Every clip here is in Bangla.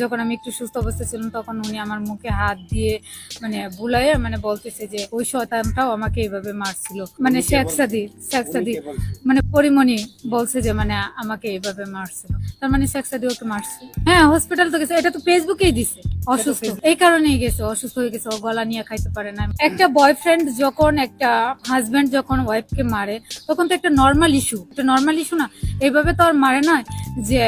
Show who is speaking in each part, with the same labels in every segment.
Speaker 1: যখন আমি একটু সুস্থ অবস্থায় ছিলাম তখন উনি আমার মুখে হাত দিয়ে মানে বুলাইয়ে মানে বলতেছে যে ওই শয়তানটাও আমাকে এইভাবে মারছিল। মানে শেখ সাদি মানে পরিমণি বলছে যে মানে আমাকে এইভাবে মারছিল। তার মানে শেখ সাদি ওকে মারছে। হ্যাঁ, হসপিটাল তো গেছে, এটা তো ফেসবুকেই দিছে। অসুস্থ এই কারণেই গেছে, অসুস্থ হয়ে গেছে, ও গলা নিয়ে খাইতে পারে না। একটা বয়ফ্রেন্ড যখন একটা হাজবেন্ড যখন ওয়াইফকে মারে তখন তো একটা নর্মাল ইস্যু না, এইভাবে তো আর মারে না যে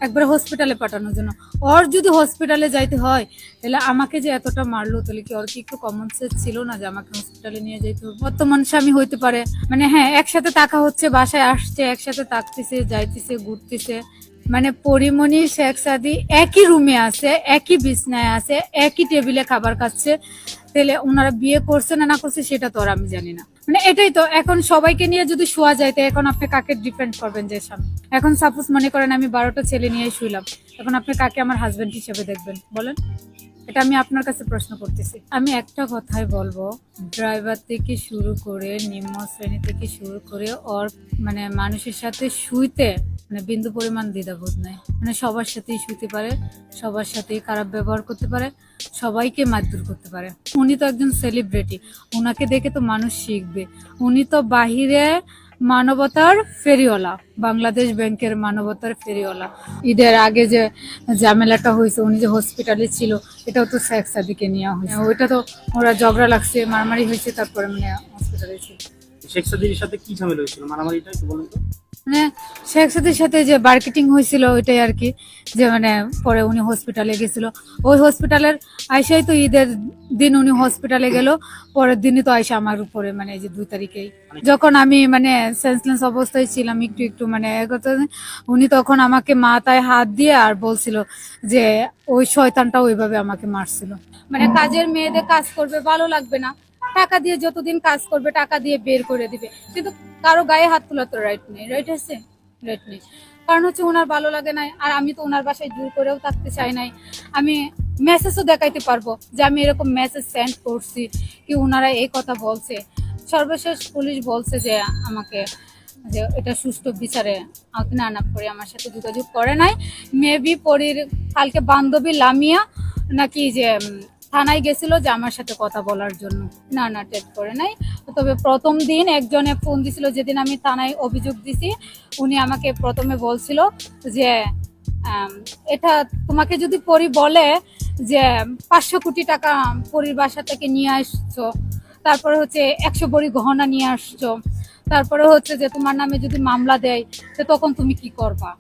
Speaker 1: একবার হসপিটালে পাঠানোর জন্য। ওর যদি হসপিটালে যাইতে হয় তাহলে আমাকে যে এতটা মারলো তাহলে কি ওর কি একটু কমন সেন্স ছিল না যে আমাকে হসপিটালে নিয়ে যাইতে হবে? বর্তমান স্বামী হইতে পারে, মানে হ্যাঁ একসাথে থাকা হচ্ছে, বাসায় আসছে, একসাথে থাকতেছে, যাইতেছে, ঘুরতেছে, মানে পরিমণি শেখ সাদি একই রুমে আছে, একই বিছনায় আছে, একই টেবিলে খাবার খাচ্ছে, তাহলে ওনারা বিয়ে করছে না করছে সেটা তো আর আমি জানি না। মানে এটাই তো, এখন সবাইকে নিয়ে যদি শোয়া যায় তো এখন আপনি কাকে ডিপেন্ড করবেন যে স্বামী? এখন সাপোজ মনে করেন আমি 12টা ছেলে নিয়ে শুইলাম, এখন আপনি কাকে আমার হাজবেন্ড হিসেবে দেখবেন বলেন? এটা আমি আপনার কাছে প্রশ্ন করতেছি। আমি একটা কথাই বলবো, ড্রাইভার থেকে শুরু করে নিম্ন শ্রেণী থেকে শুরু করে ওর মানে মানুষের সাথে শুইতে মানে বিন্দু পরিমাণ দ্বিধাবোধ নাই। মানে সবার সাথেই শুতে পারে, সবার সাথেই খারাপ ব্যবহার করতে পারে, সবাইকে মারধর করতে পারে। উনি তো একজন সেলিব্রিটি, উনাকে দেখে তো মানুষ শিখবে। উনি তো বাহিরে মানবতার ফেরিওয়ালা, বাংলাদেশ ব্যাংকের মানবতার ফেরিওয়ালা। ঈদের আগে যে ঝামেলাটা হয়েছে, উনি যে হসপিটালে ছিল, এটাও তো শেখ সাদিকে নেওয়া হয়েছে। ওইটা তো ওরা ঝগড়া লাগছে, মারামারি হয়েছে, তারপরে মানে হসপিটালে ছিল।
Speaker 2: শেখ সাদির সাথে কি ঝামেলা হয়েছিল, মারামারিটা একটু বলুন তো।
Speaker 1: মানে শেখ সাদির সাথে যে মার্কেটিং হয়েছিল ওইটাই আর কি, যে মানে পরে উনি হসপিটালে গেছিল। ওই হসপিটালের আইসাই তো ঈদের দিন উনি হসপিটালে গেল, পরের দিনই তো আইসা আমার উপরে মানে এই যে 2 তারিখেই, যখন আমি মানে সেন্সলেস অবস্থায় ছিলাম একটু মানে উনি তখন আমাকে মাথায় হাত দিয়ে আর বলছিল যে ওই শয়তানটা ওইভাবে আমাকে মারছিল। মানে কাজের মেয়েদের কাজ করবে, ভালো লাগবে না, টাকা দিয়ে যতদিন কাজ করবে টাকা দিয়ে বের করে দিবে, কিন্তু কারো গায়ে হাত তোলার তো রাইট নেই। রাইট আছে? রাইট নেই, কারণ হচ্ছে ওনার ভালো লাগে নাই, আর আমি তো ওনার বাসায় জোর করেও থাকতে চাই নাই। আমি মেসেজও দেখাইতে পারবো যে আমি এরকম মেসেজ সেন্ড করছি, কি ওনারা এই কথা বলছে। সর্বশেষ পুলিশ বলছে যে আমাকে যে এটা সুষ্ঠু বিচারে আওতায় আনা করে আমার সাথে যোগাযোগ করে নাই। মেবি পরীর কালকে বান্ধবী লামিয়া নাকি যে থানায় গেছিল যে আমার সাথে কথা বলার জন্য, না টেট করে নাই। তবে প্রথম দিন একজনে ফোন দিছিল, যেদিন আমি থানায় অভিযোগ দিছি, উনি আমাকে প্রথমে বলছিল যে এটা তোমাকে যদি পরি বলে যে 500 কোটি টাকা পরির বাসা থেকে নিয়ে আসছো, তারপরে হচ্ছে 100 ভরি গহনা নিয়ে আসছো, তারপরে হচ্ছে যে তোমার নামে যদি মামলা দেয় তো তখন তুমি কি করবা?